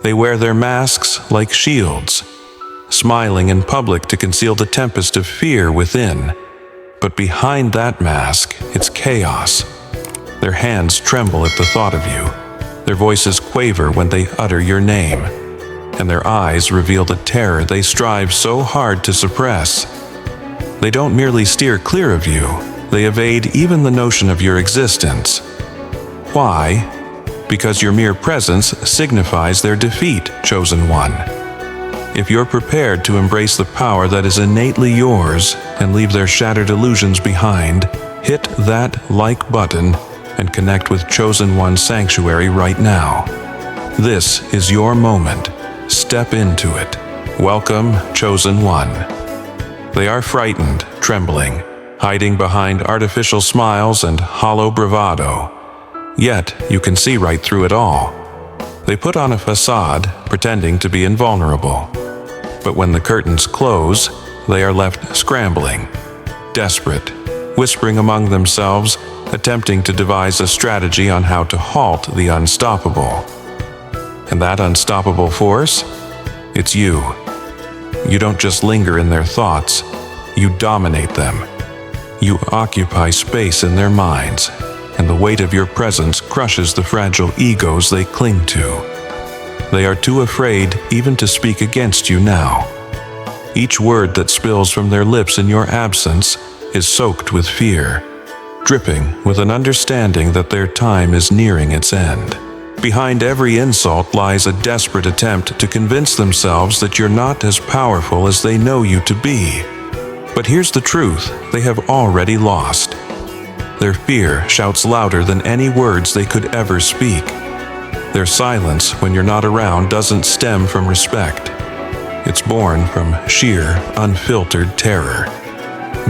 They wear their masks like shields, smiling in public to conceal the tempest of fear within. But behind that mask, it's chaos. Their hands tremble at the thought of you. Their voices quaver when they utter your name, and their eyes reveal the terror they strive so hard to suppress. They don't merely steer clear of you, they evade even the notion of your existence. Why? Because your mere presence signifies their defeat, Chosen One. If you're prepared to embrace the power that is innately yours and leave their shattered illusions behind, hit that like button and connect with Chosen One's sanctuary right now. This is your moment. Step into it. Welcome, Chosen One. They are frightened, trembling, hiding behind artificial smiles and hollow bravado. Yet, you can see right through it all. They put on a facade, pretending to be invulnerable. But when the curtains close, they are left scrambling, desperate, whispering among themselves, attempting to devise a strategy on how to halt the unstoppable. And that unstoppable force? It's you. You don't just linger in their thoughts, you dominate them. You occupy space in their minds, and the weight of your presence crushes the fragile egos they cling to. They are too afraid even to speak against you now. Each word that spills from their lips in your absence is soaked with fear, dripping with an understanding that their time is nearing its end. Behind every insult lies a desperate attempt to convince themselves that you're not as powerful as they know you to be. But here's the truth, they have already lost. Their fear shouts louder than any words they could ever speak. Their silence when you're not around doesn't stem from respect. It's born from sheer, unfiltered terror.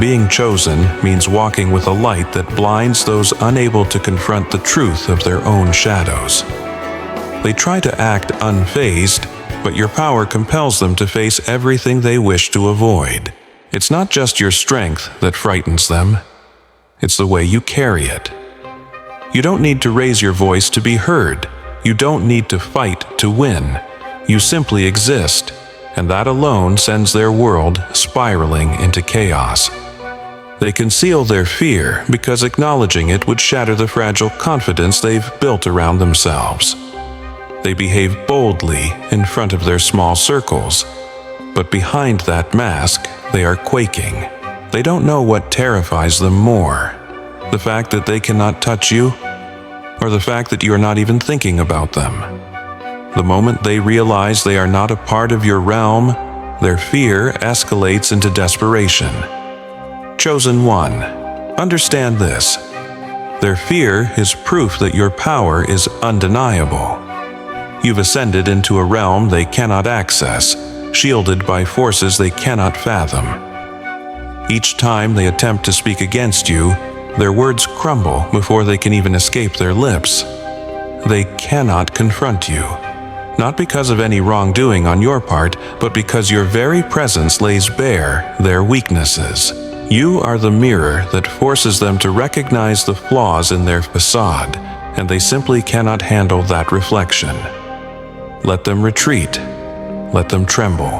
Being chosen means walking with a light that blinds those unable to confront the truth of their own shadows. They try to act unfazed, but your power compels them to face everything they wish to avoid. It's not just your strength that frightens them. It's the way you carry it. You don't need to raise your voice to be heard. You don't need to fight to win. You simply exist, and that alone sends their world spiraling into chaos. They conceal their fear because acknowledging it would shatter the fragile confidence they've built around themselves. They behave boldly in front of their small circles, but behind that mask, they are quaking. They don't know what terrifies them more, the fact that they cannot touch you, or the fact that you are not even thinking about them. The moment they realize they are not a part of your realm, their fear escalates into desperation. Chosen One, understand this. Their fear is proof that your power is undeniable. You've ascended into a realm they cannot access, shielded by forces they cannot fathom. Each time they attempt to speak against you, their words crumble before they can even escape their lips. They cannot confront you, not because of any wrongdoing on your part, but because your very presence lays bare their weaknesses. You are the mirror that forces them to recognize the flaws in their facade, and they simply cannot handle that reflection. Let them retreat. Let them tremble.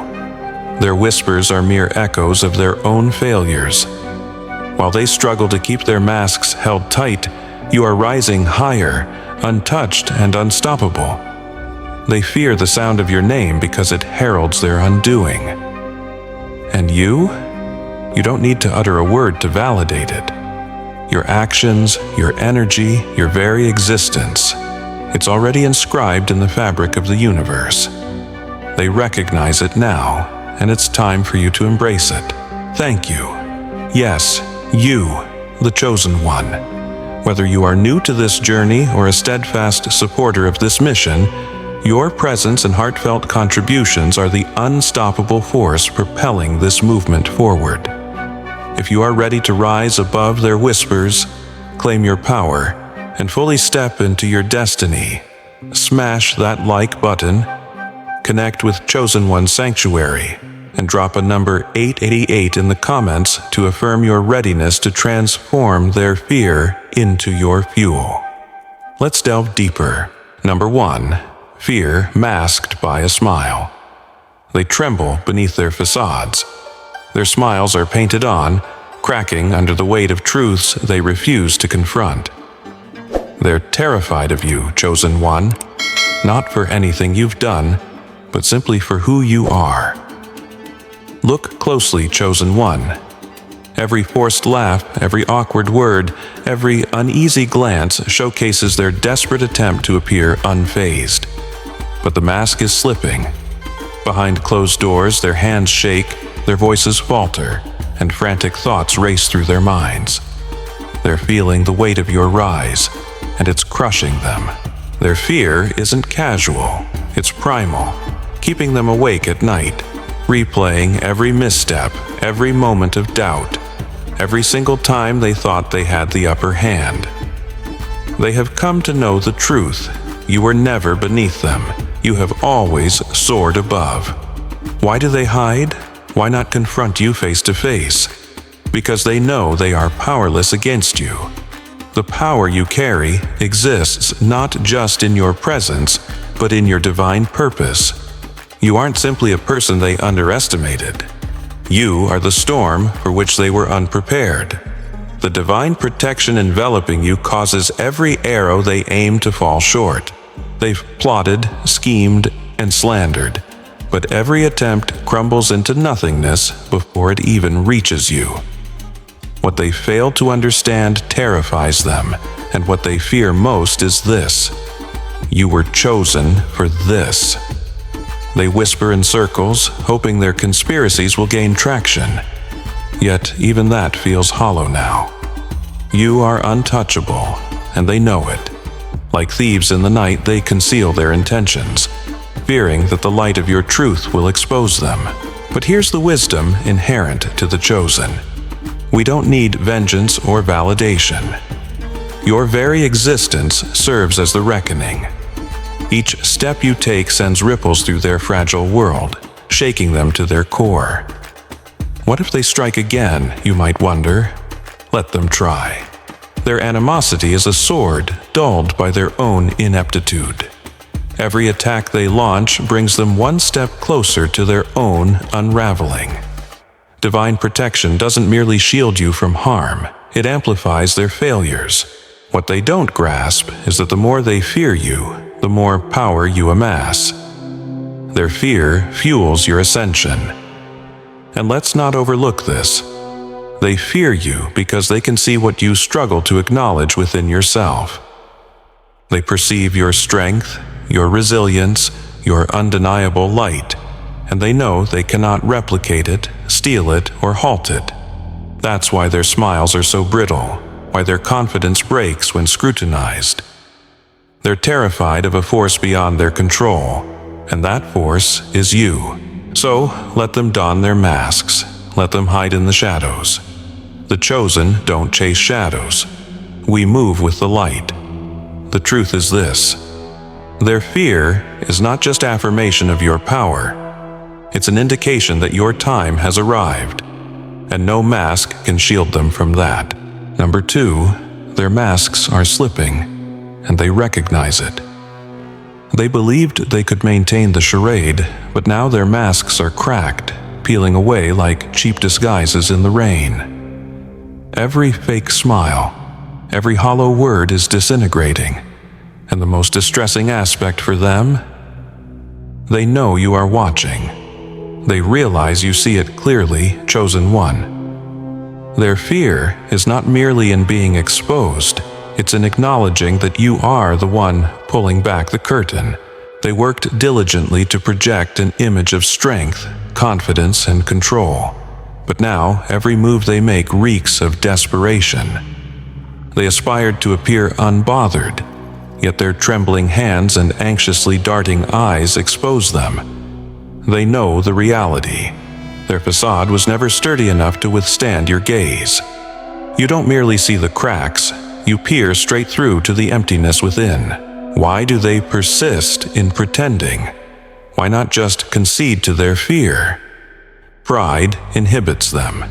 Their whispers are mere echoes of their own failures. While they struggle to keep their masks held tight, you are rising higher, untouched and unstoppable. They fear the sound of your name because it heralds their undoing. And you? You don't need to utter a word to validate it. Your actions, your energy, your very existence, it's already inscribed in the fabric of the universe. They recognize it now, and it's time for you to embrace it. Thank you. Yes, you, the Chosen One. Whether you are new to this journey or a steadfast supporter of this mission, your presence and heartfelt contributions are the unstoppable force propelling this movement forward. If you are ready to rise above their whispers, claim your power, and fully step into your destiny, smash that like button, connect with Chosen One's sanctuary, and drop a number 888 in the comments to affirm your readiness to transform their fear into your fuel. Let's delve deeper. Number 1. fear masked by a smile. They tremble beneath their facades. Their smiles are painted on, cracking under the weight of truths they refuse to confront. They're terrified of you, Chosen One, not for anything you've done, but simply for who you are. Look closely, Chosen One. Every forced laugh, every awkward word, every uneasy glance showcases their desperate attempt to appear unfazed. But the mask is slipping. Behind closed doors, their hands shake, their voices falter, and frantic thoughts race through their minds. They're feeling the weight of your rise, and it's crushing them. Their fear isn't casual, it's primal, keeping them awake at night, replaying every misstep, every moment of doubt, every single time they thought they had the upper hand. They have come to know the truth. You were never beneath them. You have always soared above. Why do they hide? Why not confront you face to face? Because they know they are powerless against you. The power you carry exists not just in your presence, but in your divine purpose. You aren't simply a person they underestimated. You are the storm for which they were unprepared. The divine protection enveloping you causes every arrow they aim to fall short. They've plotted, schemed, and slandered, but every attempt crumbles into nothingness before it even reaches you. What they fail to understand terrifies them, and what they fear most is this: you were chosen for this. They whisper in circles, hoping their conspiracies will gain traction. Yet even that feels hollow now. You are untouchable, and they know it. Like thieves in the night, they conceal their intentions, fearing that the light of your truth will expose them. But here's the wisdom inherent to the chosen. We don't need vengeance or validation. Your very existence serves as the reckoning. Each step you take sends ripples through their fragile world, shaking them to their core. What if they strike again, you might wonder? Let them try. Their animosity is a sword dulled by their own ineptitude. Every attack they launch brings them one step closer to their own unraveling. Divine protection doesn't merely shield you from harm, it amplifies their failures. What they don't grasp is that the more they fear you, the more power you amass. Their fear fuels your ascension. And let's not overlook this. They fear you because they can see what you struggle to acknowledge within yourself. They perceive your strength, your resilience, your undeniable light, and they know they cannot replicate it, steal it, or halt it. That's why their smiles are so brittle, why their confidence breaks when scrutinized. They're terrified of a force beyond their control, and that force is you. So let them don their masks, let them hide in the shadows. The chosen don't chase shadows. We move with the light. The truth is this: their fear is not just affirmation of your power. It's an indication that your time has arrived, and no mask can shield them from that. Number 2, their masks are slipping, and they recognize it. They believed they could maintain the charade, but now their masks are cracked, peeling away like cheap disguises in the rain. Every fake smile, every hollow word is disintegrating, and the most distressing aspect for them? They know you are watching. They realize you see it clearly, Chosen One. Their fear is not merely in being exposed, it's in acknowledging that you are the one pulling back the curtain. They worked diligently to project an image of strength, confidence, and control. But now, every move they make reeks of desperation. They aspired to appear unbothered, yet their trembling hands and anxiously darting eyes expose them. They know the reality. Their facade was never sturdy enough to withstand your gaze. You don't merely see the cracks, you peer straight through to the emptiness within. Why do they persist in pretending? Why not just concede to their fear? Pride inhibits them.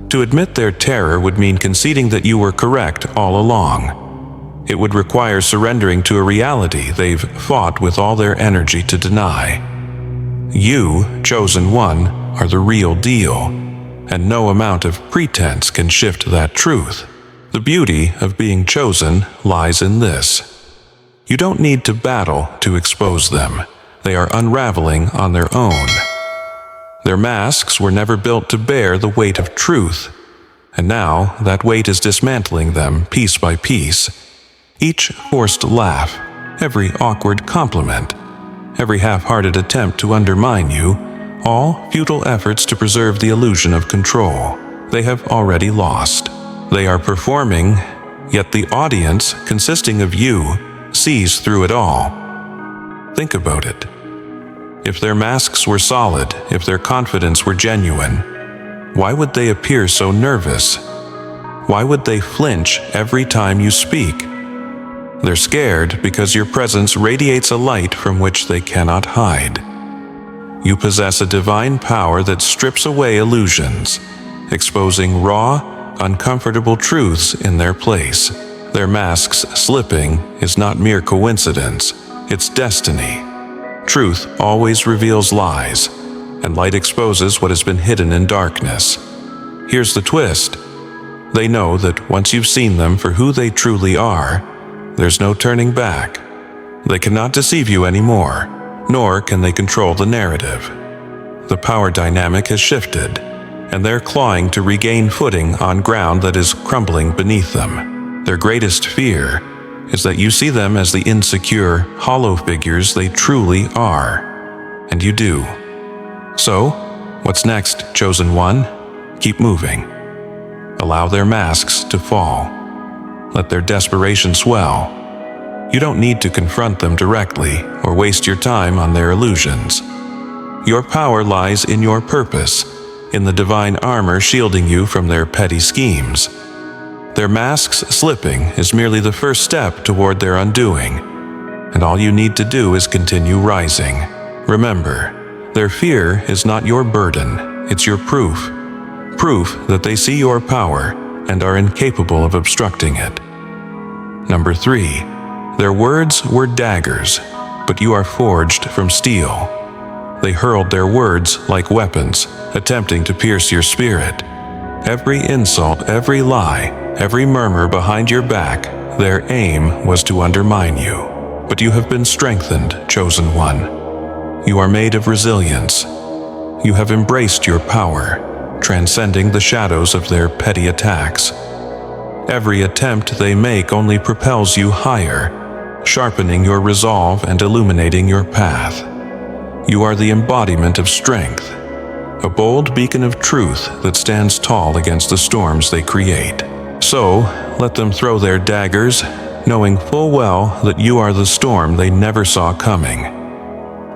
To admit their terror would mean conceding that you were correct all along. It would require surrendering to a reality they've fought with all their energy to deny. You, Chosen One, are the real deal, and no amount of pretense can shift that truth. The beauty of being chosen lies in this. You don't need to battle to expose them. They are unraveling on their own. Their masks were never built to bear the weight of truth, and now that weight is dismantling them piece by piece. Each forced laugh, every awkward compliment, every half-hearted attempt to undermine you, all futile efforts to preserve the illusion of control. They have already lost. They are performing, yet the audience, consisting of you, sees through it all. Think about it. If their masks were solid, if their confidence were genuine, why would they appear so nervous? Why would they flinch every time you speak? They're scared because your presence radiates a light from which they cannot hide. You possess a divine power that strips away illusions, exposing raw, uncomfortable truths in their place. Their masks slipping is not mere coincidence, it's destiny. Truth always reveals lies, and light exposes what has been hidden in darkness. Here's the twist. They know that once you've seen them for who they truly are, there's no turning back. They cannot deceive you anymore, nor can they control the narrative. The power dynamic has shifted, and they're clawing to regain footing on ground that is crumbling beneath them. Their greatest fear is that you see them as the insecure, hollow figures they truly are. And you do. So, what's next, Chosen One? Keep moving. Allow their masks to fall. Let their desperation swell. You don't need to confront them directly or waste your time on their illusions. Your power lies in your purpose, in the divine armor shielding you from their petty schemes. Their masks slipping is merely the first step toward their undoing, and all you need to do is continue rising. Remember, their fear is not your burden, it's your proof. Proof that they see your power and are incapable of obstructing it. Number 3, their words were daggers, but you are forged from steel. They hurled their words like weapons, attempting to pierce your spirit. Every insult, every lie, every murmur behind your back, their aim was to undermine you. But you have been strengthened, Chosen One. You are made of resilience. You have embraced your power, transcending the shadows of their petty attacks. Every attempt they make only propels you higher, sharpening your resolve and illuminating your path. You are the embodiment of strength, a bold beacon of truth that stands tall against the storms they create. So, let them throw their daggers, knowing full well that you are the storm they never saw coming.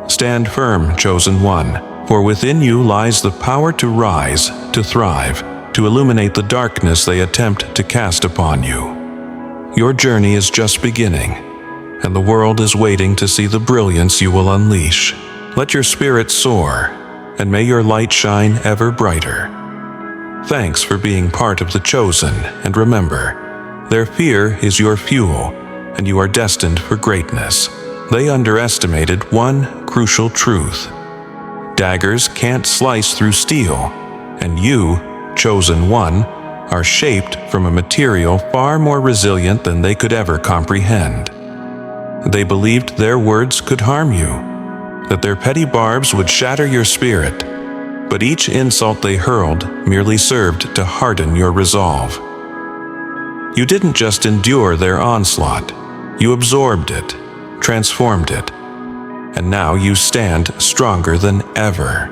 Stand firm, Chosen One, for within you lies the power to rise, to thrive, to illuminate the darkness they attempt to cast upon you. Your journey is just beginning, and the world is waiting to see the brilliance you will unleash. Let your spirit soar, and may your light shine ever brighter. Thanks for being part of the Chosen, and remember, their fear is your fuel, and you are destined for greatness. They underestimated one crucial truth. Daggers can't slice through steel, and you, Chosen One, are shaped from a material far more resilient than they could ever comprehend. They believed their words could harm you, that their petty barbs would shatter your spirit, but each insult they hurled merely served to harden your resolve. You didn't just endure their onslaught, you absorbed it, transformed it, and now you stand stronger than ever.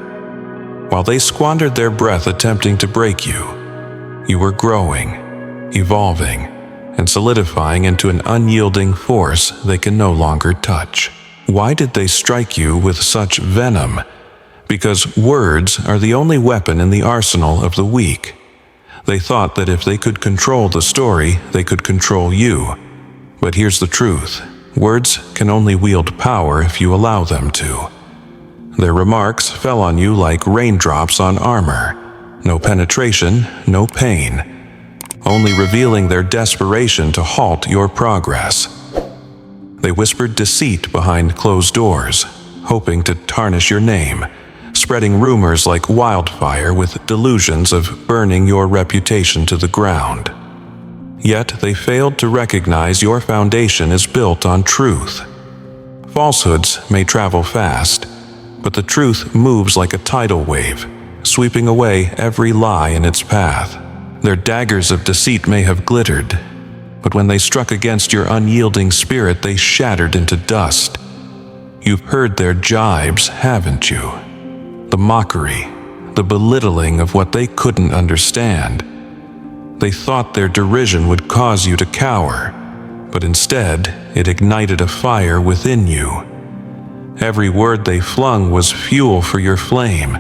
While they squandered their breath attempting to break you, you were growing, evolving, and solidifying into an unyielding force they can no longer touch. Why did they strike you with such venom? Because words are the only weapon in the arsenal of the weak. They thought that if they could control the story, they could control you. But here's the truth. Words can only wield power if you allow them to. Their remarks fell on you like raindrops on armor. No penetration, no pain. only revealing their desperation to halt your progress. They whispered deceit behind closed doors, hoping to tarnish your name, spreading rumors like wildfire with delusions of burning your reputation to the ground. Yet they failed to recognize your foundation is built on truth. Falsehoods may travel fast, but the truth moves like a tidal wave, sweeping away every lie in its path. Their daggers of deceit may have glittered, but when they struck against your unyielding spirit, they shattered into dust. You've heard their jibes, haven't you? The mockery, the belittling of what they couldn't understand. They thought their derision would cause you to cower, but instead it ignited a fire within you. Every word they flung was fuel for your flame,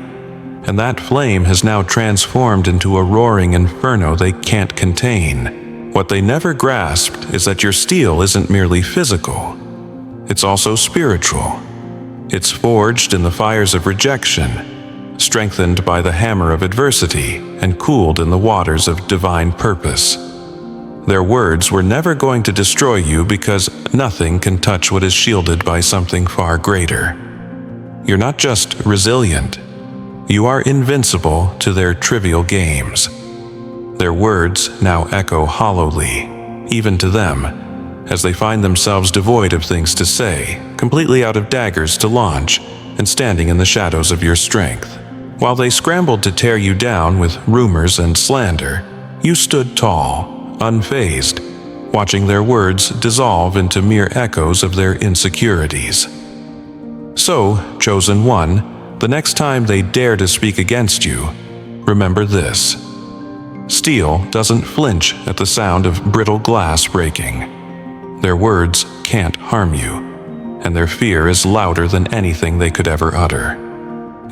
and that flame has now transformed into a roaring inferno they can't contain. What they never grasped is that your steel isn't merely physical. It's also spiritual. It's forged in the fires of rejection, strengthened by the hammer of adversity, and cooled in the waters of divine purpose. Their words were never going to destroy you because nothing can touch what is shielded by something far greater. You're not just resilient. You are invincible to their trivial games. Their words now echo hollowly, even to them, as they find themselves devoid of things to say, completely out of daggers to launch, and standing in the shadows of your strength. While they scrambled to tear you down with rumors and slander, you stood tall, unfazed, watching their words dissolve into mere echoes of their insecurities. So, Chosen One, the next time they dare to speak against you, remember this. Steel doesn't flinch at the sound of brittle glass breaking. Their words can't harm you, and their fear is louder than anything they could ever utter.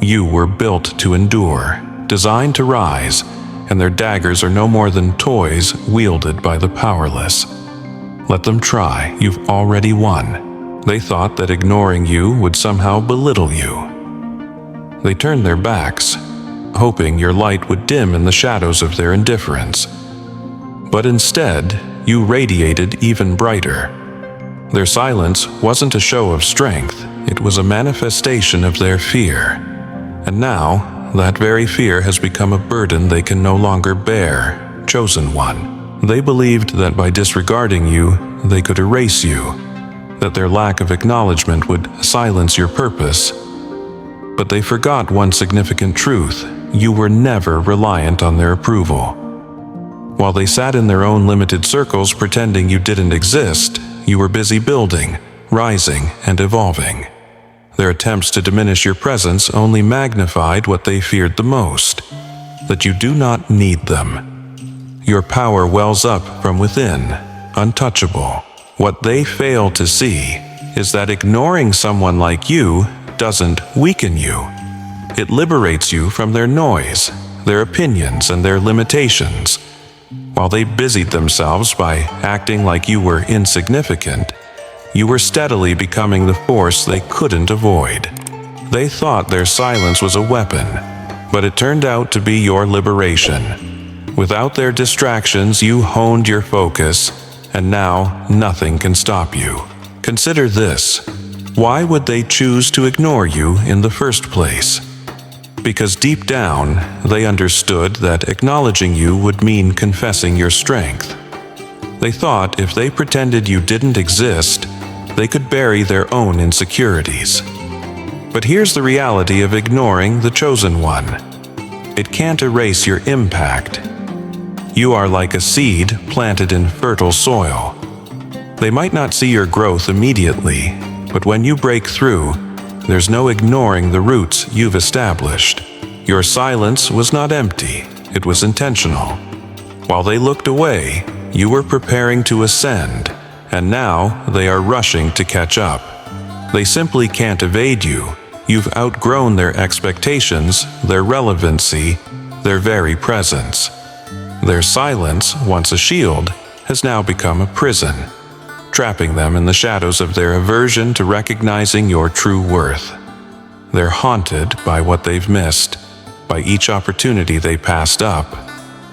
You were built to endure, designed to rise, and their daggers are no more than toys wielded by the powerless. Let them try, you've already won. They thought that ignoring you would somehow belittle you. They turned their backs, hoping your light would dim in the shadows of their indifference. But instead, you radiated even brighter. Their silence wasn't a show of strength, it was a manifestation of their fear. And now, that very fear has become a burden they can no longer bear. Chosen One. They believed that by disregarding you, they could erase you, that their lack of acknowledgement would silence your purpose. But they forgot one significant truth: you were never reliant on their approval. While they sat in their own limited circles pretending you didn't exist, you were busy building, rising, and evolving. Their attempts to diminish your presence only magnified what they feared the most: that you do not need them. Your power wells up from within, untouchable. What they fail to see is that ignoring someone like you doesn't weaken you. It liberates you from their noise, their opinions, and their limitations. While they busied themselves by acting like you were insignificant, you were steadily becoming the force they couldn't avoid. They thought their silence was a weapon, but it turned out to be your liberation. Without their distractions, you honed your focus, and now nothing can stop you. Consider this. Why would they choose to ignore you in the first place? Because deep down, they understood that acknowledging you would mean confessing your strength. They thought if they pretended you didn't exist, they could bury their own insecurities. But here's the reality of ignoring the Chosen One. It can't erase your impact. You are like a seed planted in fertile soil. They might not see your growth immediately, but when you break through, there's no ignoring the roots you've established. Your silence was not empty, it was intentional. While they looked away, you were preparing to ascend, and now they are rushing to catch up. They simply can't evade you. You've outgrown their expectations, their relevancy, their very presence. Their silence, once a shield, has now become a prison, trapping them in the shadows of their aversion to recognizing your true worth. They're haunted by what they've missed, by each opportunity they passed up,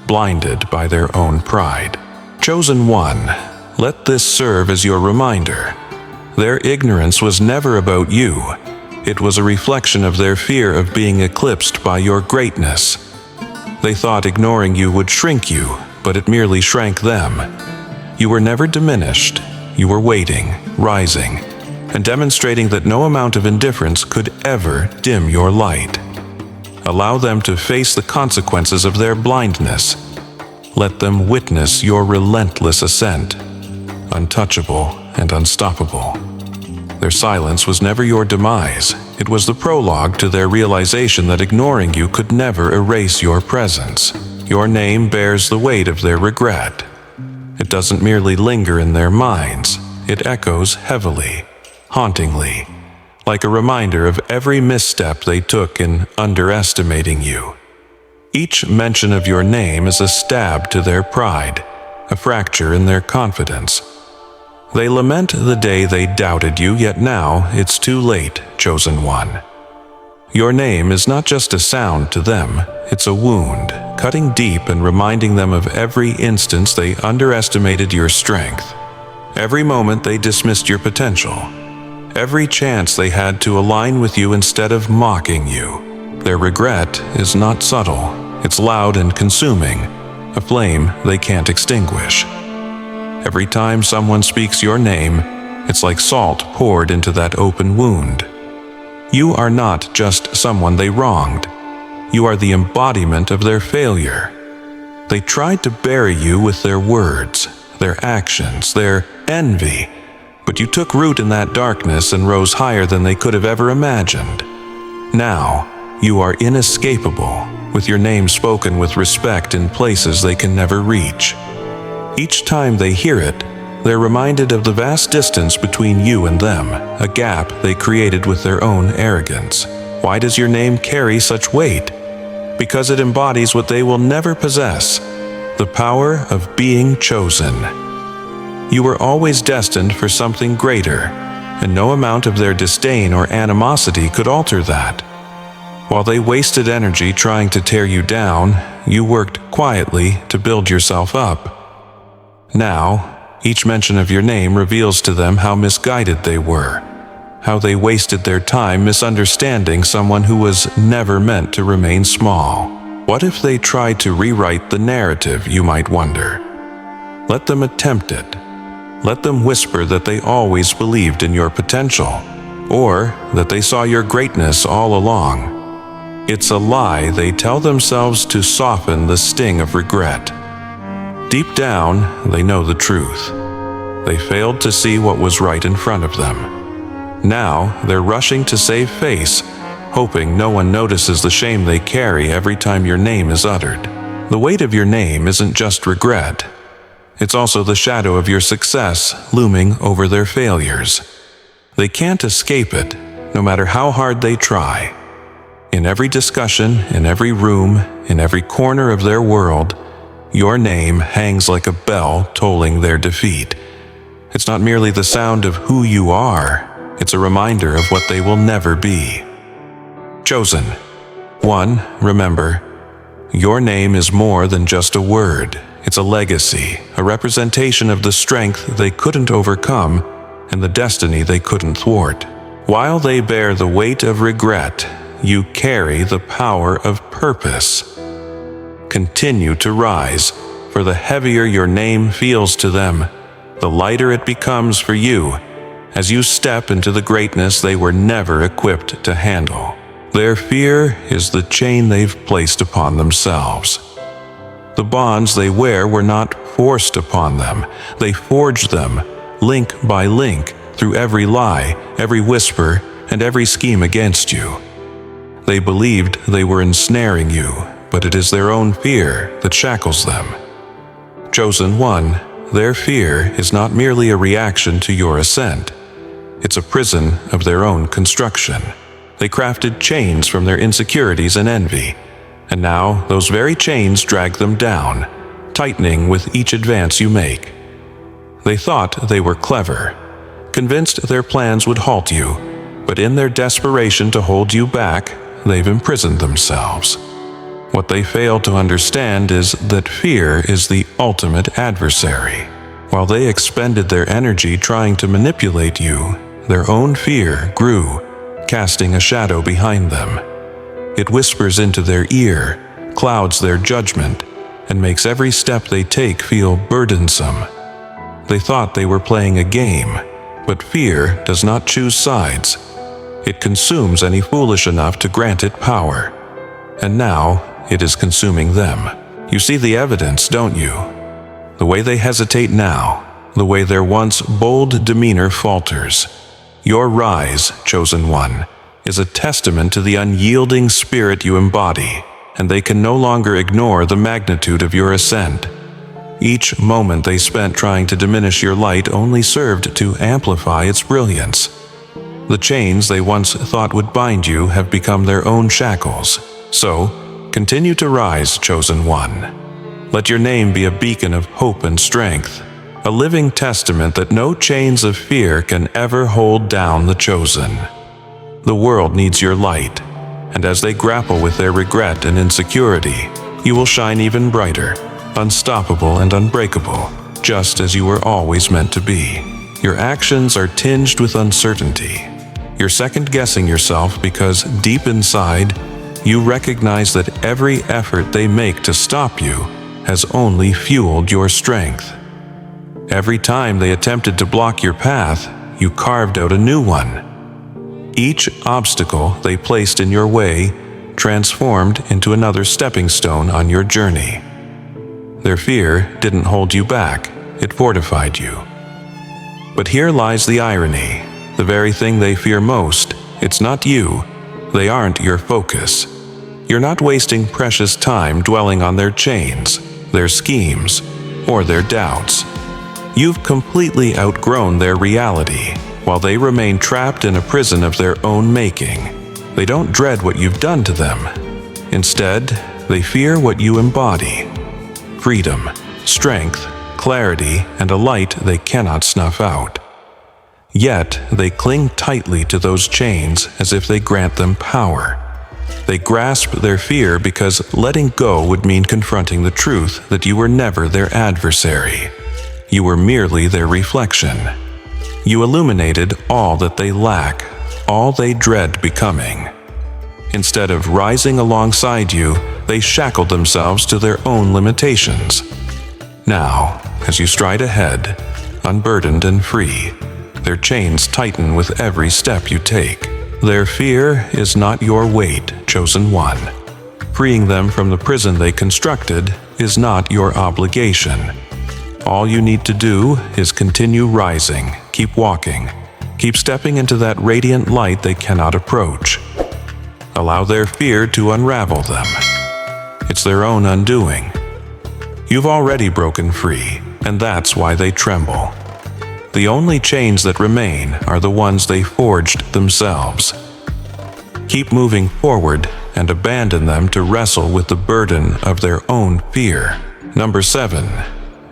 blinded by their own pride. Chosen one, let this serve as your reminder. Their ignorance was never about you. It was a reflection of their fear of being eclipsed by your greatness. They thought ignoring you would shrink you, but it merely shrank them. You were never diminished. You were waiting, rising, and demonstrating that no amount of indifference could ever dim your light. Allow them to face the consequences of their blindness. Let them witness your relentless ascent, untouchable and unstoppable. Their silence was never your demise. It was the prologue to their realization that ignoring you could never erase your presence. Your name bears the weight of their regret. It doesn't merely linger in their minds. It echoes heavily, hauntingly, like a reminder of every misstep they took in underestimating you. Each mention of your name is a stab to their pride, a fracture in their confidence. They lament the day they doubted you, yet now it's too late, chosen one. Your name is not just a sound to them, it's a wound, cutting deep and reminding them of every instance they underestimated your strength, every moment they dismissed your potential, every chance they had to align with you instead of mocking you. Their regret is not subtle, it's loud and consuming, a flame they can't extinguish. Every time someone speaks your name, it's like salt poured into that open wound. You are not just someone they wronged. You are the embodiment of their failure. They tried to bury you with their words, their actions, their envy, but you took root in that darkness and rose higher than they could have ever imagined. Now, you are inescapable, with your name spoken with respect in places they can never reach. Each time they hear it, they're reminded of the vast distance between you and them, a gap they created with their own arrogance. Why does your name carry such weight? Because it embodies what they will never possess, the power of being chosen. You were always destined for something greater, and no amount of their disdain or animosity could alter that. While they wasted energy trying to tear you down, you worked quietly to build yourself up. Now, each mention of your name reveals to them how misguided they were, how they wasted their time misunderstanding someone who was never meant to remain small. What if they tried to rewrite the narrative, you might wonder? Let them attempt it. Let them whisper that they always believed in your potential, or that they saw your greatness all along. It's a lie they tell themselves to soften the sting of regret. Deep down, they know the truth. They failed to see what was right in front of them. Now, they're rushing to save face, hoping no one notices the shame they carry every time your name is uttered. The weight of your name isn't just regret. It's also the shadow of your success looming over their failures. They can't escape it, no matter how hard they try. In every discussion, in every room, in every corner of their world, your name hangs like a bell tolling their defeat. It's not merely the sound of who you are, it's a reminder of what they will never be. Chosen. One, remember, your name is more than just a word. It's a legacy, a representation of the strength they couldn't overcome and the destiny they couldn't thwart. While they bear the weight of regret, you carry the power of purpose. Continue to rise, for the heavier your name feels to them, the lighter it becomes for you as you step into the greatness they were never equipped to handle. Their fear is the chain they've placed upon themselves. The bonds they wear were not forced upon them. They forged them, link by link, through every lie, every whisper, and every scheme against you. They believed they were ensnaring you, but it is their own fear that shackles them. Chosen one, their fear is not merely a reaction to your ascent. It's a prison of their own construction. They crafted chains from their insecurities and envy, and now those very chains drag them down, tightening with each advance you make. They thought they were clever, convinced their plans would halt you, but in their desperation to hold you back, they've imprisoned themselves. What they fail to understand is that fear is the ultimate adversary. While they expended their energy trying to manipulate you, their own fear grew, casting a shadow behind them. It whispers into their ear, clouds their judgment, and makes every step they take feel burdensome. They thought they were playing a game, but fear does not choose sides. It consumes any foolish enough to grant it power. And now, it is consuming them. You see the evidence, don't you? The way they hesitate now, the way their once bold demeanor falters. Your rise, chosen one, is a testament to the unyielding spirit you embody, and they can no longer ignore the magnitude of your ascent. Each moment they spent trying to diminish your light only served to amplify its brilliance. The chains they once thought would bind you have become their own shackles. So, continue to rise, chosen one. Let your name be a beacon of hope and strength, a living testament that no chains of fear can ever hold down the chosen. The world needs your light, and as they grapple with their regret and insecurity, you will shine even brighter, unstoppable and unbreakable, just as you were always meant to be. Your actions are tinged with uncertainty. You're second-guessing yourself because deep inside, you recognize that every effort they make to stop you has only fueled your strength. Every time they attempted to block your path, you carved out a new one. Each obstacle they placed in your way transformed into another stepping stone on your journey. Their fear didn't hold you back, it fortified you. But here lies the irony. The very thing they fear most, it's not you. They aren't your focus. You're not wasting precious time dwelling on their chains, their schemes, or their doubts. You've completely outgrown their reality, while they remain trapped in a prison of their own making. They don't dread what you've done to them. Instead, they fear what you embody. Freedom, strength, clarity, and a light they cannot snuff out. Yet, they cling tightly to those chains as if they grant them power. They grasp their fear because letting go would mean confronting the truth that you were never their adversary. You were merely their reflection. You illuminated all that they lack, all they dread becoming. Instead of rising alongside you, they shackled themselves to their own limitations. Now, as you stride ahead, unburdened and free, their chains tighten with every step you take. Their fear is not your weight, chosen one. Freeing them from the prison they constructed is not your obligation. All you need to do is continue rising, keep walking, keep stepping into that radiant light they cannot approach. Allow their fear to unravel them. It's their own undoing. You've already broken free, and that's why they tremble. The only chains that remain are the ones they forged themselves. Keep moving forward and abandon them to wrestle with the burden of their own fear. Number 7.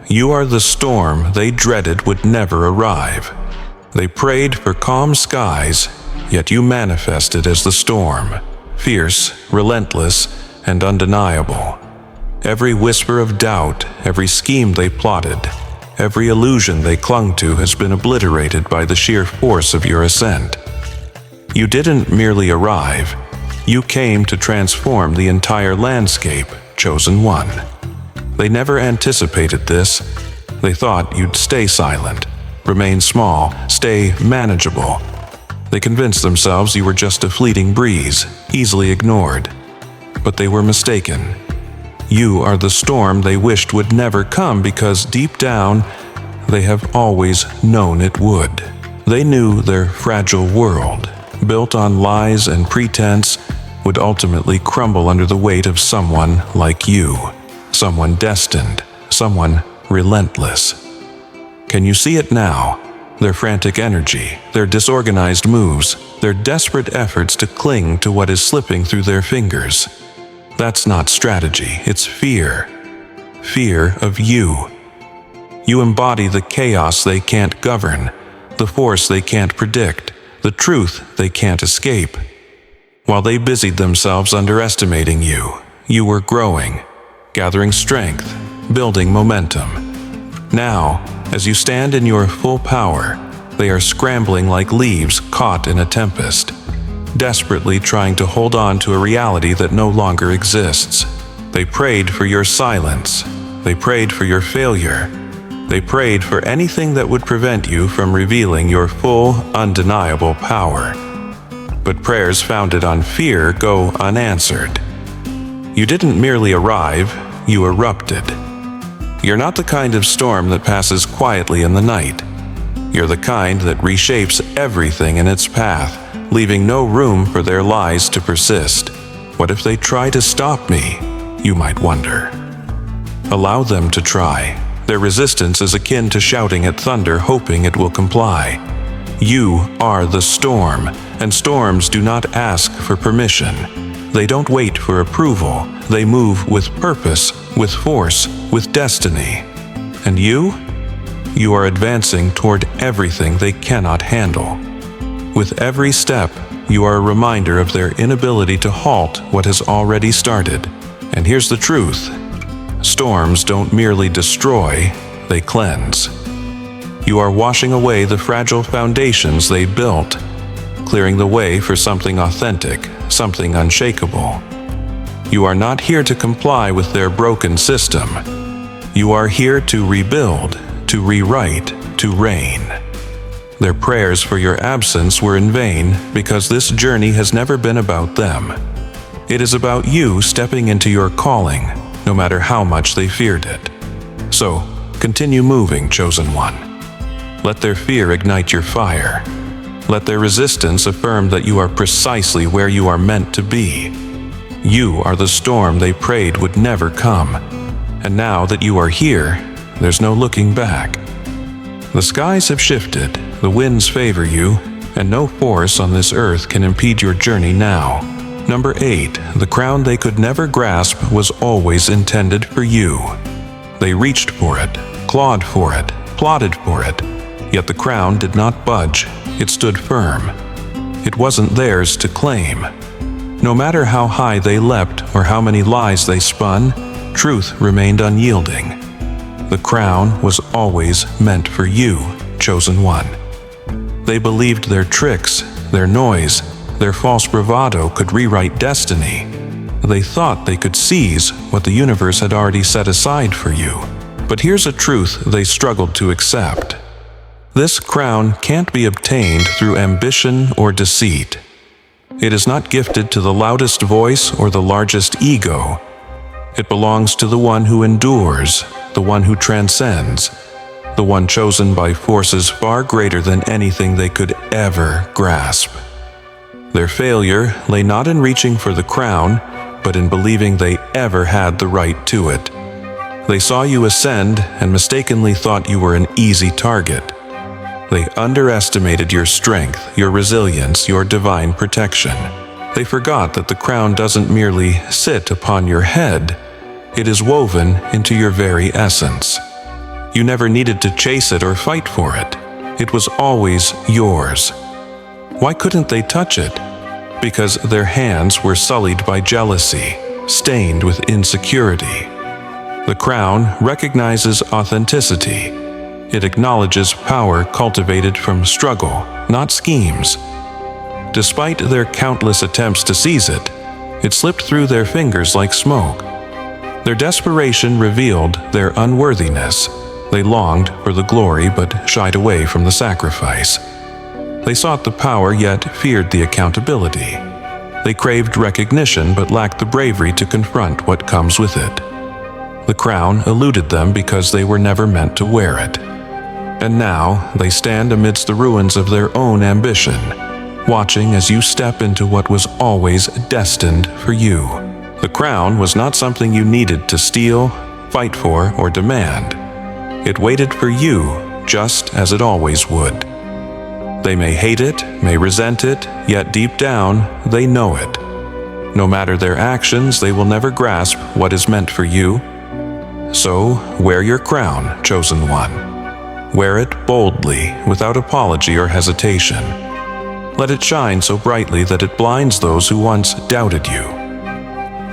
You are the storm they dreaded would never arrive. They prayed for calm skies, yet you manifested as the storm, fierce, relentless, and undeniable. Every whisper of doubt, every scheme they plotted, every illusion they clung to has been obliterated by the sheer force of your ascent. You didn't merely arrive, you came to transform the entire landscape, chosen one. They never anticipated this. They thought you'd stay silent, remain small, stay manageable. They convinced themselves you were just a fleeting breeze, easily ignored. But they were mistaken. You are the storm they wished would never come because deep down, they have always known it would. They knew their fragile world, built on lies and pretense, would ultimately crumble under the weight of someone like you. Someone destined, someone relentless. Can you see it now? Their frantic energy, their disorganized moves, their desperate efforts to cling to what is slipping through their fingers. That's not strategy, it's fear. Fear of you. You embody the chaos they can't govern, the force they can't predict, the truth they can't escape. While they busied themselves underestimating you, You were growing, gathering strength, building momentum. Now, as you stand in your full power, they are scrambling like leaves caught in a tempest, desperately trying to hold on to a reality that no longer exists. They prayed for your silence. They prayed for your failure. They prayed for anything that would prevent you from revealing your full, undeniable power. But prayers founded on fear go unanswered. You didn't merely arrive, you erupted. You're not the kind of storm that passes quietly in the night. You're the kind that reshapes everything in its path, leaving no room for their lies to persist. What if they try to stop me? You might wonder. Allow them to try. Their resistance is akin to shouting at thunder, hoping it will comply. You are the storm, and storms do not ask for permission. They don't wait for approval. They move with purpose, with force, with destiny. And you? You are advancing toward everything they cannot handle. With every step, you are a reminder of their inability to halt what has already started. And here's the truth. Storms don't merely destroy, they cleanse. You are washing away the fragile foundations they built, clearing the way for something authentic, something unshakable. You are not here to comply with their broken system. You are here to rebuild, to rewrite, to reign. Their prayers for your absence were in vain because this journey has never been about them. It is about you stepping into your calling, no matter how much they feared it. So, continue moving, chosen one. Let their fear ignite your fire. Let their resistance affirm that you are precisely where you are meant to be. You are the storm they prayed would never come. And now that you are here, there's no looking back. The skies have shifted, the winds favor you, and no force on this earth can impede your journey now. Number 8, the crown they could never grasp was always intended for you. They reached for it, clawed for it, plotted for it, yet the crown did not budge. It stood firm. It wasn't theirs to claim. No matter how high they leapt or how many lies they spun, truth remained unyielding. The crown was always meant for you, chosen one. They believed their tricks, their noise, their false bravado could rewrite destiny. They thought they could seize what the universe had already set aside for you. But here's a truth they struggled to accept. This crown can't be obtained through ambition or deceit. It is not gifted to the loudest voice or the largest ego. It belongs to the one who endures, the one who transcends, the one chosen by forces far greater than anything they could ever grasp. Their failure lay not in reaching for the crown, but in believing they ever had the right to it. They saw you ascend and mistakenly thought you were an easy target. They underestimated your strength, your resilience, your divine protection. They forgot that the crown doesn't merely sit upon your head, it is woven into your very essence. You never needed to chase it or fight for it. It was always yours. Why couldn't they touch it? Because their hands were sullied by jealousy, stained with insecurity. The crown recognizes authenticity. It acknowledges power cultivated from struggle, not schemes. Despite their countless attempts to seize it, it slipped through their fingers like smoke. Their desperation revealed their unworthiness. They longed for the glory but shied away from the sacrifice. They sought the power yet feared the accountability. They craved recognition but lacked the bravery to confront what comes with it. The crown eluded them because they were never meant to wear it. And now they stand amidst the ruins of their own ambition, watching as you step into what was always destined for you. The crown was not something you needed to steal, fight for, or demand. It waited for you just as it always would. They may hate it, may resent it, yet deep down, they know it. No matter their actions, they will never grasp what is meant for you. So, wear your crown, chosen one. Wear it boldly, without apology or hesitation. Let it shine so brightly that it blinds those who once doubted you.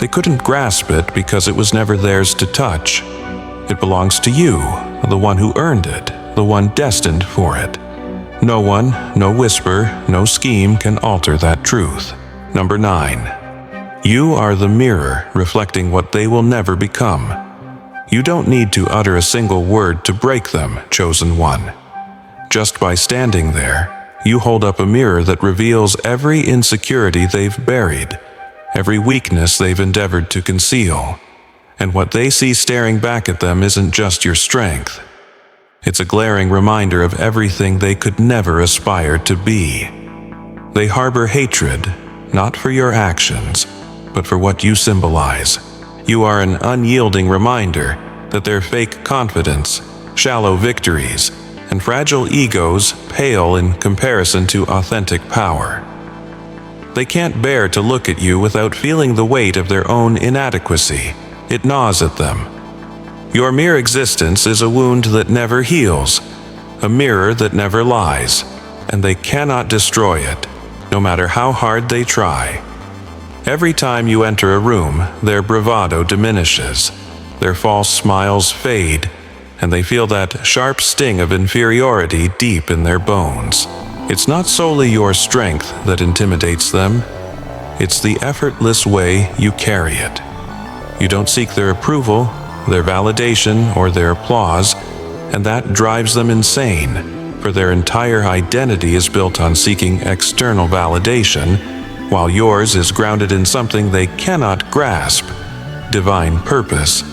They couldn't grasp it because it was never theirs to touch. It belongs to you, the one who earned it, the one destined for it. No one, no whisper, no scheme can alter that truth. Number 9. You are the mirror reflecting what they will never become. You don't need to utter a single word to break them, chosen one. Just by standing there, you hold up a mirror that reveals every insecurity they've buried, every weakness they've endeavored to conceal. And what they see staring back at them isn't just your strength. It's a glaring reminder of everything they could never aspire to be. They harbor hatred, not for your actions, but for what you symbolize. You are an unyielding reminder that their fake confidence, shallow victories, and fragile egos pale in comparison to authentic power. They can't bear to look at you without feeling the weight of their own inadequacy. It gnaws at them. Your mere existence is a wound that never heals, a mirror that never lies, and they cannot destroy it, no matter how hard they try. Every time you enter a room, their bravado diminishes, their false smiles fade, and they feel that sharp sting of inferiority deep in their bones. It's not solely your strength that intimidates them, it's the effortless way you carry it. You don't seek their approval, their validation, or their applause, and that drives them insane, for their entire identity is built on seeking external validation, while yours is grounded in something they cannot grasp: divine purpose.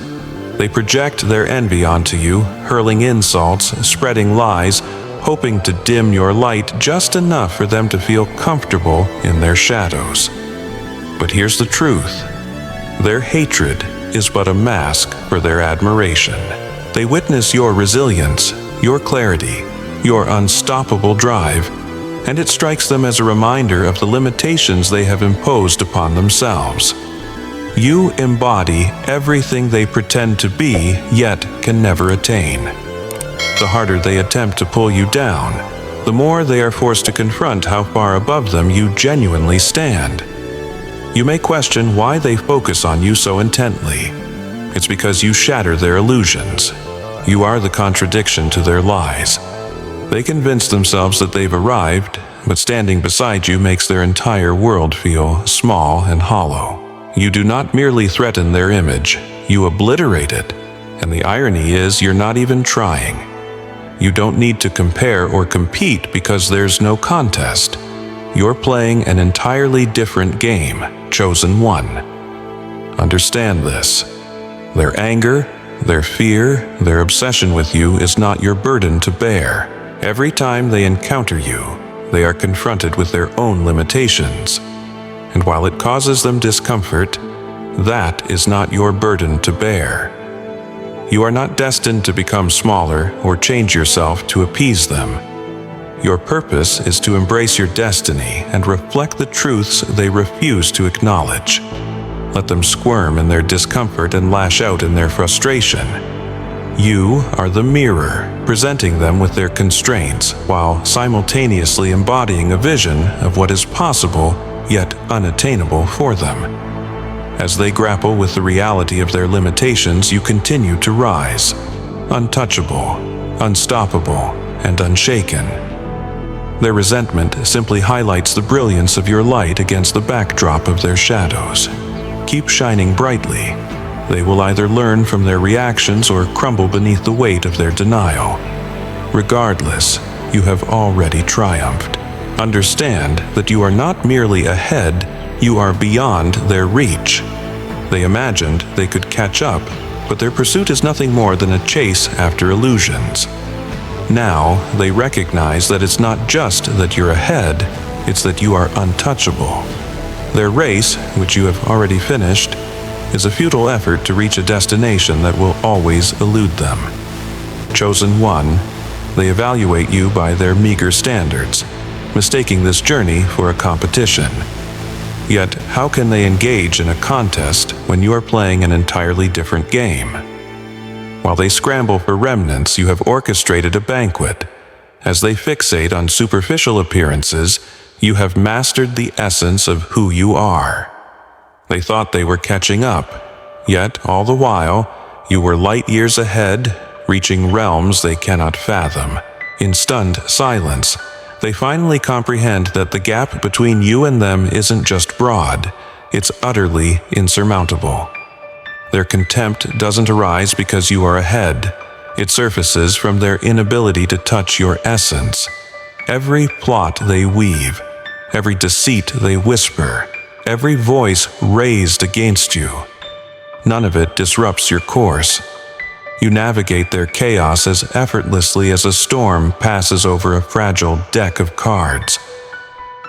They project their envy onto you, hurling insults, spreading lies, hoping to dim your light just enough for them to feel comfortable in their shadows. But here's the truth. Their hatred is but a mask for their admiration. They witness your resilience, your clarity, your unstoppable drive, and it strikes them as a reminder of the limitations they have imposed upon themselves. You embody everything they pretend to be, yet can never attain. The harder they attempt to pull you down, the more they are forced to confront how far above them you genuinely stand. You may question why they focus on you so intently. It's because you shatter their illusions. You are the contradiction to their lies. They convince themselves that they've arrived, but standing beside you makes their entire world feel small and hollow. You do not merely threaten their image, you obliterate it. And the irony is you're not even trying. You don't need to compare or compete because there's no contest. You're playing an entirely different game, chosen one. Understand this. Their anger, their fear, their obsession with you is not your burden to bear. Every time they encounter you, they are confronted with their own limitations. And while it causes them discomfort, that is not your burden to bear. You are not destined to become smaller or change yourself to appease them. Your purpose is to embrace your destiny and reflect the truths they refuse to acknowledge. Let them squirm in their discomfort and lash out in their frustration. You are the mirror, presenting them with their constraints while simultaneously embodying a vision of what is possible yet unattainable for them. As they grapple with the reality of their limitations, you continue to rise, untouchable, unstoppable, and unshaken. Their resentment simply highlights the brilliance of your light against the backdrop of their shadows. Keep shining brightly. They will either learn from their reactions or crumble beneath the weight of their denial. Regardless, you have already triumphed. Understand that you are not merely ahead, you are beyond their reach. They imagined they could catch up, but their pursuit is nothing more than a chase after illusions. Now, they recognize that it's not just that you're ahead, it's that you are untouchable. Their race, which you have already finished, is a futile effort to reach a destination that will always elude them. Chosen one, they evaluate you by their meager standards, mistaking this journey for a competition. Yet, how can they engage in a contest when you are playing an entirely different game? While they scramble for remnants, you have orchestrated a banquet. As they fixate on superficial appearances, you have mastered the essence of who you are. They thought they were catching up, yet all the while, you were light years ahead, reaching realms they cannot fathom. In stunned silence, they finally comprehend that the gap between you and them isn't just broad, it's utterly insurmountable. Their contempt doesn't arise because you are ahead. It surfaces from their inability to touch your essence. Every plot they weave, every deceit they whisper, every voice raised against you, none of it disrupts your course. You navigate their chaos as effortlessly as a storm passes over a fragile deck of cards.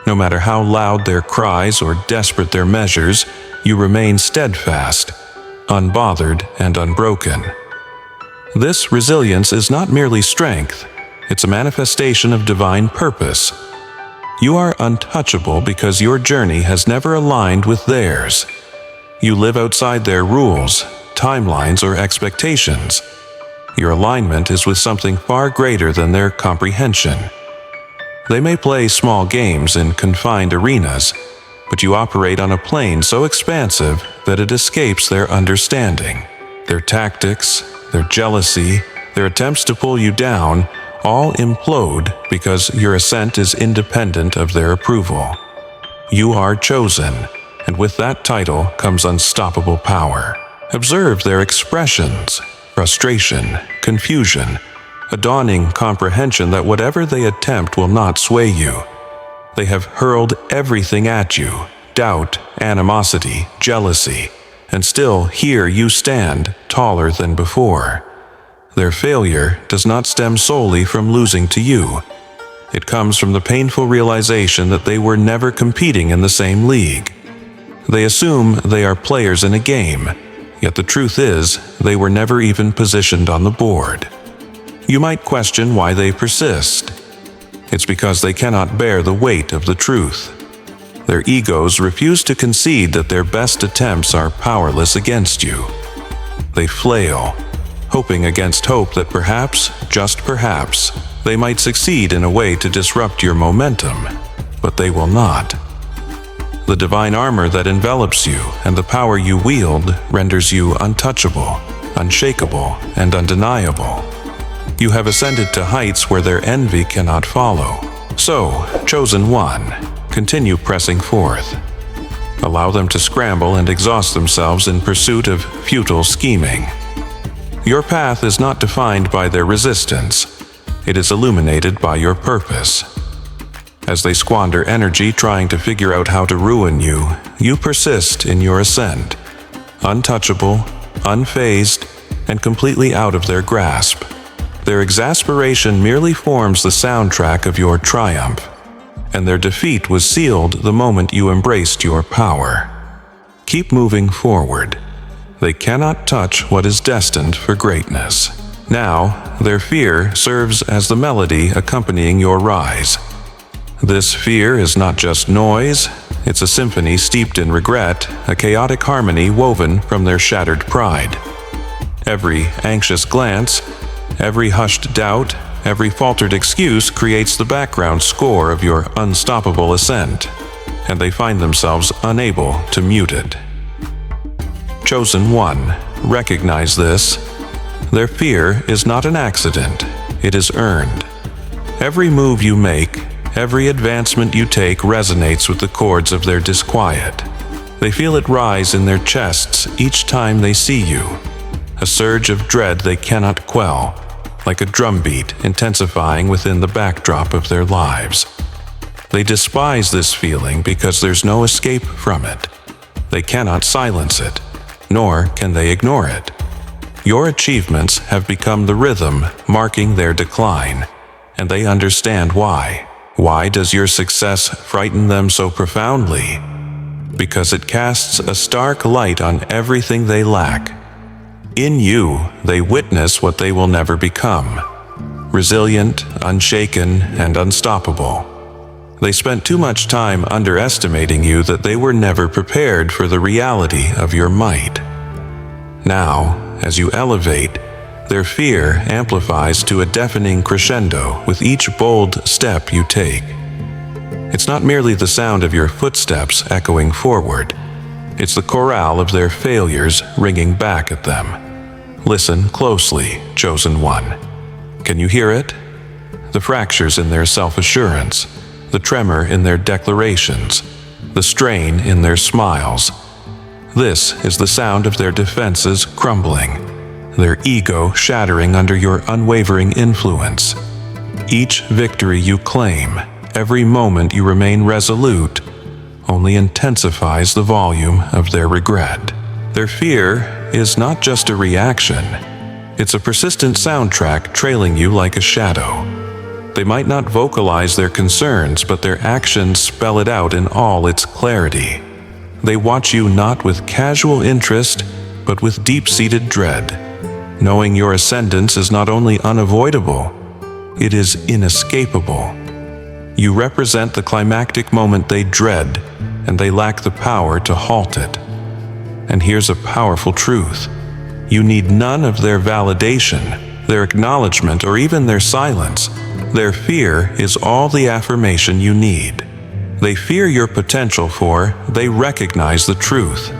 No matter how loud their cries or desperate their measures, you remain steadfast, unbothered and unbroken. This resilience is not merely strength, it's a manifestation of divine purpose. You are untouchable because your journey has never aligned with theirs. You live outside their rules, timelines, or expectations. Your alignment is with something far greater than their comprehension. They may play small games in confined arenas, but you operate on a plane so expansive that it escapes their understanding. Their tactics, their jealousy, their attempts to pull you down all implode because your ascent is independent of their approval. You are chosen, and with that title comes unstoppable power. Observe their expressions: frustration, confusion, a dawning comprehension that whatever they attempt will not sway you. They have hurled everything at you: doubt, animosity, jealousy, and still here you stand, taller than before. Their failure does not stem solely from losing to you. It comes from the painful realization that they were never competing in the same league. They assume they are players in a game, yet the truth is they were never even positioned on the board. You might question why they persist. It's because they cannot bear the weight of the truth. Their egos refuse to concede that their best attempts are powerless against you. They flail, hoping against hope that perhaps, just perhaps, they might succeed in a way to disrupt your momentum, but they will not. The divine armor that envelops you and the power you wield renders you untouchable, unshakable, and undeniable. You have ascended to heights where their envy cannot follow. So, chosen one, continue pressing forth. Allow them to scramble and exhaust themselves in pursuit of futile scheming. Your path is not defined by their resistance. It is illuminated by your purpose. As they squander energy trying to figure out how to ruin you, you persist in your ascent, untouchable, unfazed, and completely out of their grasp. Their exasperation merely forms the soundtrack of your triumph, and their defeat was sealed the moment you embraced your power. Keep moving forward. They cannot touch what is destined for greatness. Now, their fear serves as the melody accompanying your rise. This fear is not just noise, it's a symphony steeped in regret, a chaotic harmony woven from their shattered pride. Every anxious glance, every hushed doubt, every faltered excuse creates the background score of your unstoppable ascent, and they find themselves unable to mute it. Chosen one, recognize this. Their fear is not an accident, it is earned. Every move you make, every advancement you take resonates with the chords of their disquiet. They feel it rise in their chests each time they see you, a surge of dread they cannot quell, like a drumbeat intensifying within the backdrop of their lives. They despise this feeling because there's no escape from it. They cannot silence it, nor can they ignore it. Your achievements have become the rhythm marking their decline, and they understand why. Why does your success frighten them so profoundly? Because it casts a stark light on everything they lack. In you, they witness what they will never become: resilient, unshaken, and unstoppable. They spent too much time underestimating you that they were never prepared for the reality of your might. Now, as you elevate, their fear amplifies to a deafening crescendo with each bold step you take. It's not merely the sound of your footsteps echoing forward. It's the chorale of their failures ringing back at them. Listen closely, Chosen One. Can you hear it? The fractures in their self-assurance, the tremor in their declarations, the strain in their smiles. This is the sound of their defenses crumbling, their ego shattering under your unwavering influence. Each victory you claim, every moment you remain resolute, only intensifies the volume of their regret. Their fear is not just a reaction. It's a persistent soundtrack trailing you like a shadow. They might not vocalize their concerns, but their actions spell it out in all its clarity. They watch you not with casual interest, but with deep-seated dread, knowing your ascendance is not only unavoidable, it is inescapable. You represent the climactic moment they dread, and they lack the power to halt it. And here's a powerful truth. You need none of their validation, their acknowledgement, or even their silence. Their fear is all the affirmation you need. They fear your potential, for they recognize the truth.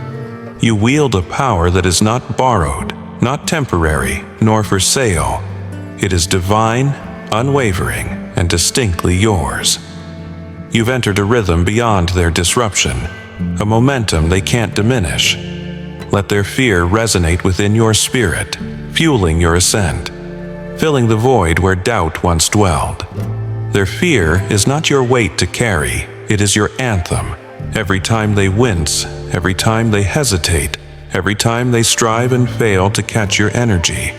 You wield a power that is not borrowed, not temporary, nor for sale. It is divine, unwavering, and distinctly yours. You've entered a rhythm beyond their disruption, a momentum they can't diminish. Let their fear resonate within your spirit, fueling your ascent, filling the void where doubt once dwelled. Their fear is not your weight to carry, it is your anthem. Every time they wince, every time they hesitate, every time they strive and fail to catch your energy,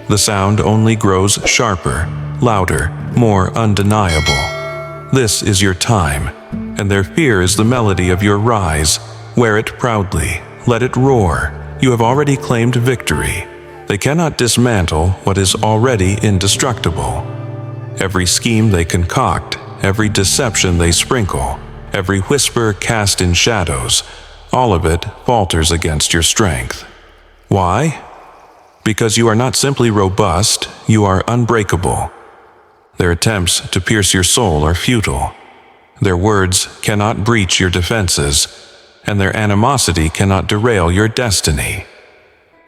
the sound only grows sharper, louder, more undeniable. This is your time, and their fear is the melody of your rise. Wear it proudly, let it roar. You have already claimed victory. They cannot dismantle what is already indestructible. Every scheme they concoct, every deception they sprinkle, every whisper cast in shadows, all of it falters against your strength. Why? Because you are not simply robust, you are unbreakable. Their attempts to pierce your soul are futile. Their words cannot breach your defenses, and their animosity cannot derail your destiny.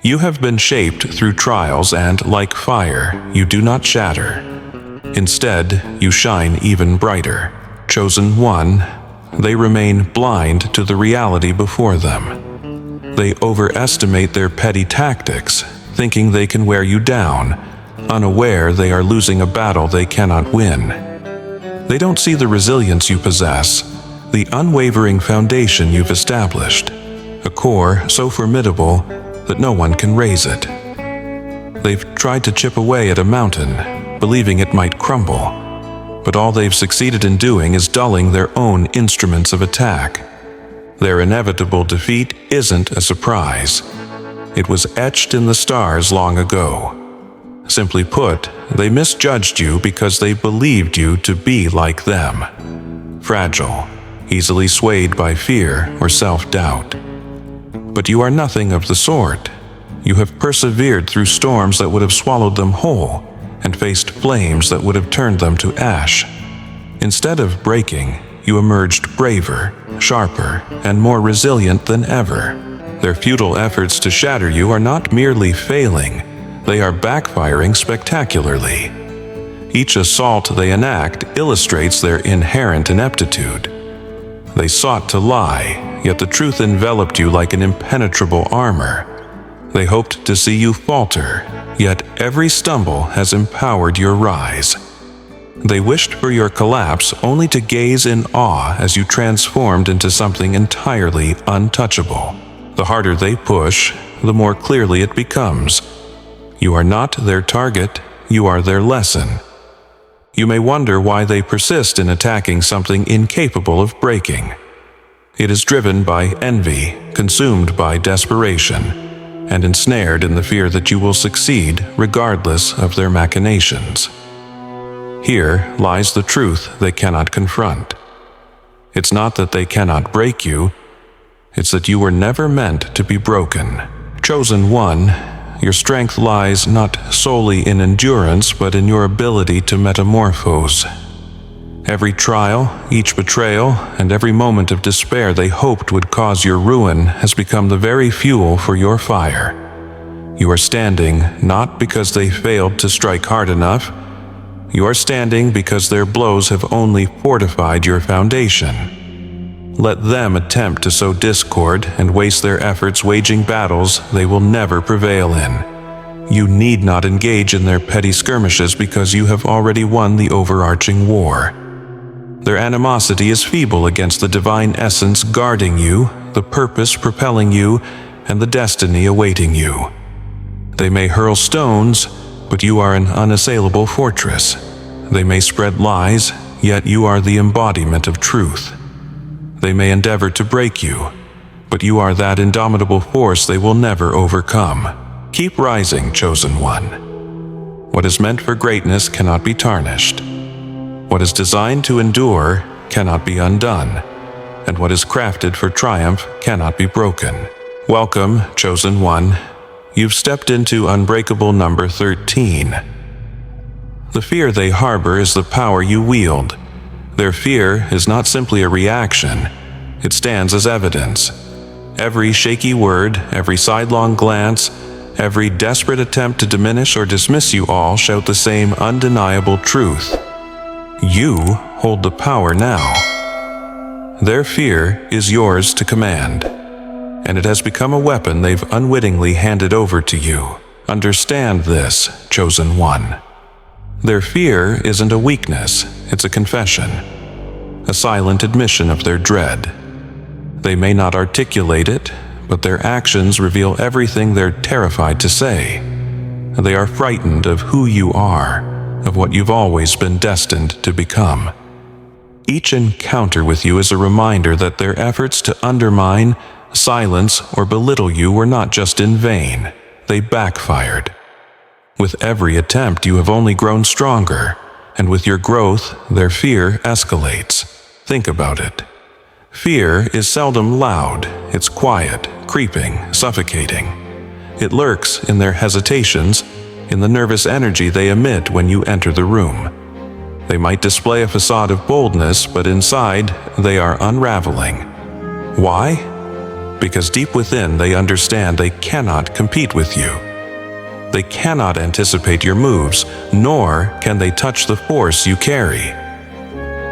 You have been shaped through trials, and like fire, you do not shatter. Instead, you shine even brighter. Chosen One, they remain blind to the reality before them. They overestimate their petty tactics, thinking they can wear you down, unaware they are losing a battle they cannot win. They don't see the resilience you possess, the unwavering foundation you've established, a core so formidable that no one can raise it. They've tried to chip away at a mountain, believing it might crumble, but all they've succeeded in doing is dulling their own instruments of attack. Their inevitable defeat isn't a surprise. It was etched in the stars long ago. Simply put, they misjudged you because they believed you to be like them. Fragile, easily swayed by fear or self-doubt. But you are nothing of the sort. You have persevered through storms that would have swallowed them whole, and faced flames that would have turned them to ash. Instead of breaking, you emerged braver, sharper, and more resilient than ever. Their futile efforts to shatter you are not merely failing, they are backfiring spectacularly. Each assault they enact illustrates their inherent ineptitude. They sought to lie, yet the truth enveloped you like an impenetrable armor. They hoped to see you falter, yet every stumble has empowered your rise. They wished for your collapse only to gaze in awe as you transformed into something entirely untouchable. The harder they push, the more clearly it becomes. You are not their target, you are their lesson. You may wonder why they persist in attacking something incapable of breaking. It is driven by envy, consumed by desperation, and ensnared in the fear that you will succeed regardless of their machinations. Here lies the truth they cannot confront. It's not that they cannot break you, it's that you were never meant to be broken. Chosen One, your strength lies not solely in endurance, but in your ability to metamorphose. Every trial, each betrayal, and every moment of despair they hoped would cause your ruin has become the very fuel for your fire. You are standing not because they failed to strike hard enough. You are standing because their blows have only fortified your foundation. Let them attempt to sow discord and waste their efforts waging battles they will never prevail in. You need not engage in their petty skirmishes because you have already won the overarching war. Their animosity is feeble against the divine essence guarding you, the purpose propelling you, and the destiny awaiting you. They may hurl stones, but you are an unassailable fortress. They may spread lies, yet you are the embodiment of truth. They may endeavor to break you, but you are that indomitable force they will never overcome. Keep rising, chosen one. What is meant for greatness cannot be tarnished. What is designed to endure cannot be undone, and what is crafted for triumph cannot be broken. Welcome, chosen one. You've stepped into unbreakable number 13. The fear they harbor is the power you wield. Their fear is not simply a reaction, it stands as evidence. Every shaky word, every sidelong glance, every desperate attempt to diminish or dismiss you all shout the same undeniable truth. You hold the power now. Their fear is yours to command, and it has become a weapon they've unwittingly handed over to you. Understand this, chosen one. Their fear isn't a weakness, it's a confession, a silent admission of their dread. They may not articulate it, but their actions reveal everything they're terrified to say. They are frightened of who you are, of what you've always been destined to become. Each encounter with you is a reminder that their efforts to undermine, silence, or belittle you were not just in vain. They backfired. With every attempt, you have only grown stronger, and with your growth, their fear escalates. Think about it. Fear is seldom loud. It's quiet, creeping, suffocating. It lurks in their hesitations, in the nervous energy they emit when you enter the room. They might display a facade of boldness, but inside, they are unraveling. Why? Because deep within they understand they cannot compete with you. They cannot anticipate your moves, nor can they touch the force you carry.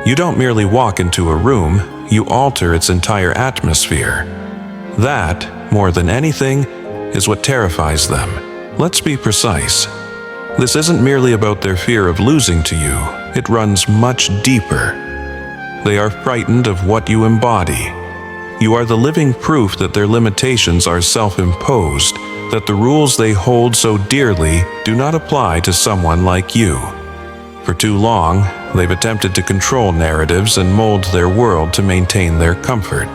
You don't merely walk into a room, you alter its entire atmosphere. That, more than anything, is what terrifies them. Let's be precise. This isn't merely about their fear of losing to you, it runs much deeper. They are frightened of what you embody. You are the living proof that their limitations are self-imposed, that the rules they hold so dearly do not apply to someone like you. For too long, they've attempted to control narratives and mold their world to maintain their comfort.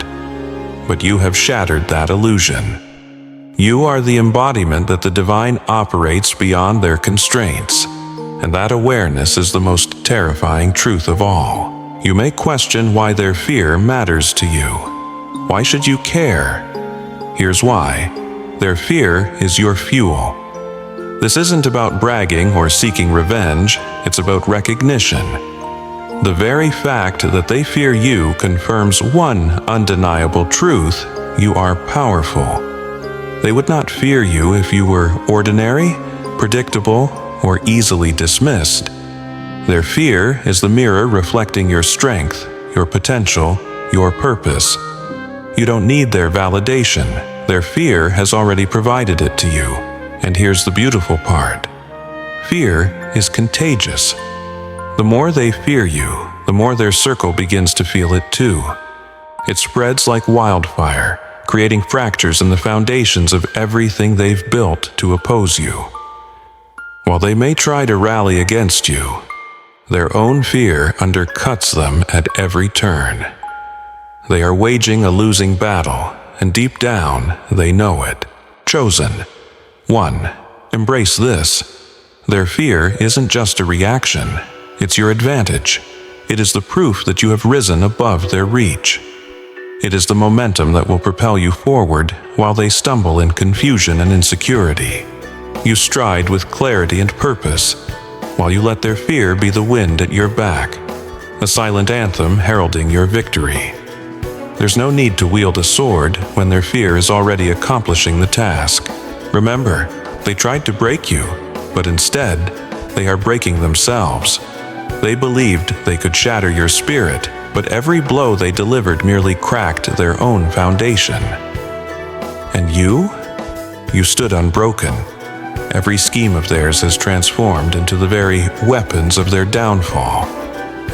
But you have shattered that illusion. You are the embodiment that the divine operates beyond their constraints, and that awareness is the most terrifying truth of all. You may question why their fear matters to you. Why should you care? Here's why. Their fear is your fuel. This isn't about bragging or seeking revenge, it's about recognition. The very fact that they fear you confirms one undeniable truth: you are powerful. They would not fear you if you were ordinary, predictable, or easily dismissed. Their fear is the mirror reflecting your strength, your potential, your purpose. You don't need their validation. Their fear has already provided it to you. And here's the beautiful part. Fear is contagious. The more they fear you, the more their circle begins to feel it too. It spreads like wildfire, creating fractures in the foundations of everything they've built to oppose you. While they may try to rally against you, their own fear undercuts them at every turn. They are waging a losing battle, and deep down, they know it. Chosen. 1. Embrace this. Their fear isn't just a reaction, it's your advantage. It is the proof that you have risen above their reach. It is the momentum that will propel you forward while they stumble in confusion and insecurity. You stride with clarity and purpose, while you let their fear be the wind at your back. a silent anthem heralding your victory. There's no need to wield a sword when their fear is already accomplishing the task. Remember, they tried to break you, but instead, they are breaking themselves. They believed they could shatter your spirit, but every blow they delivered merely cracked their own foundation. And you? You stood unbroken. Every scheme of theirs has transformed into the very weapons of their downfall,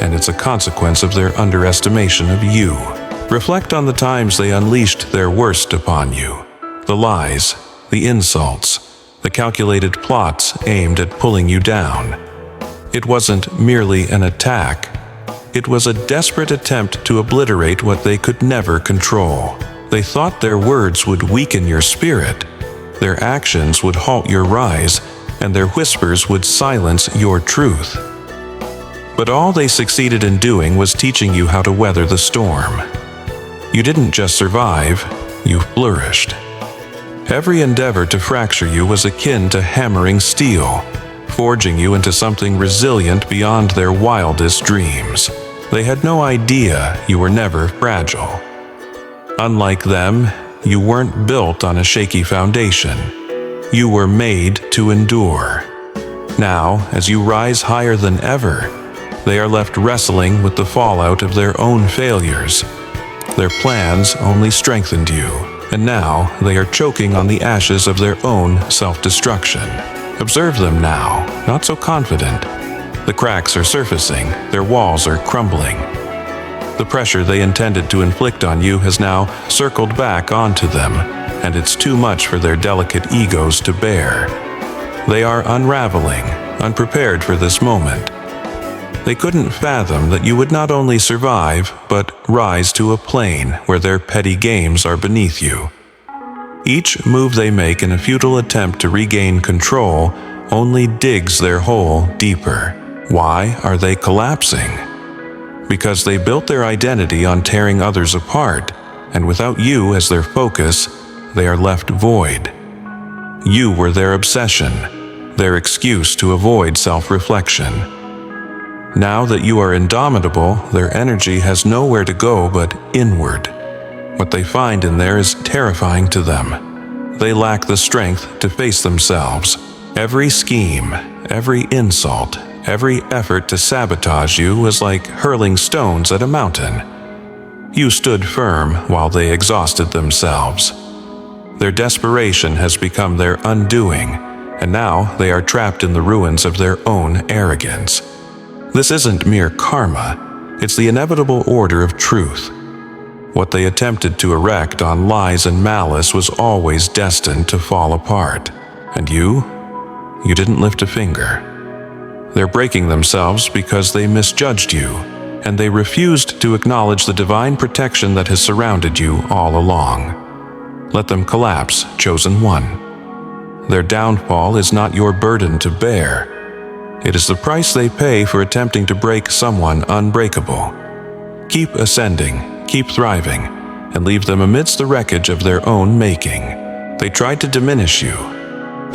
and it's a consequence of their underestimation of you. Reflect on the times they unleashed their worst upon you. The lies, the insults, the calculated plots aimed at pulling you down. It wasn't merely an attack. It was a desperate attempt to obliterate what they could never control. They thought their words would weaken your spirit, their actions would halt your rise, and their whispers would silence your truth. But all they succeeded in doing was teaching you how to weather the storm. You didn't just survive, you flourished. Every endeavor to fracture you was akin to hammering steel, forging you into something resilient beyond their wildest dreams. They had no idea you were never fragile. Unlike them, you weren't built on a shaky foundation. You were made to endure. Now, as you rise higher than ever, they are left wrestling with the fallout of their own failures. Their plans only strengthened you, and now they are choking on the ashes of their own self-destruction. Observe them now, not so confident. The cracks are surfacing, their walls are crumbling. The pressure they intended to inflict on you has now circled back onto them, and it's too much for their delicate egos to bear. They are unraveling, unprepared for this moment. They couldn't fathom that you would not only survive, but rise to a plane where their petty games are beneath you. Each move they make in a futile attempt to regain control only digs their hole deeper. Why are they collapsing? Because they built their identity on tearing others apart, and without you as their focus, they are left void. You were their obsession, their excuse to avoid self-reflection. Now that you are indomitable, their energy has nowhere to go but inward. What they find in there is terrifying to them. They lack the strength to face themselves. Every scheme, every insult, every effort to sabotage you was like hurling stones at a mountain. You stood firm while they exhausted themselves. Their desperation has become their undoing, and now they are trapped in the ruins of their own arrogance. This isn't mere karma, it's the inevitable order of truth. What they attempted to erect on lies and malice was always destined to fall apart. And you didn't lift a finger. They're breaking themselves because they misjudged you, and they refused to acknowledge the divine protection that has surrounded you all along. Let them collapse, chosen one. Their downfall is not your burden to bear. It is the price they pay for attempting to break someone unbreakable. Keep ascending, keep thriving, and leave them amidst the wreckage of their own making. They tried to diminish you,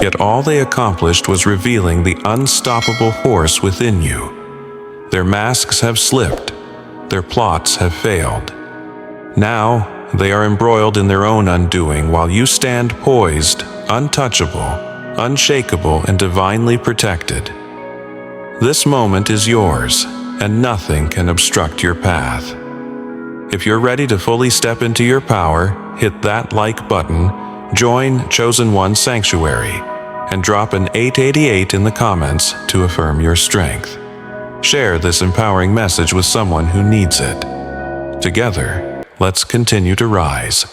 yet all they accomplished was revealing the unstoppable force within you. Their masks have slipped, their plots have failed. Now, they are embroiled in their own undoing while you stand poised, untouchable, unshakable, and divinely protected. This moment is yours, and nothing can obstruct your path. If you're ready to fully step into your power, hit that like button, join Chosen One Sanctuary, and drop an 888 in the comments to affirm your strength. Share this empowering message with someone who needs it. Together, let's continue to rise.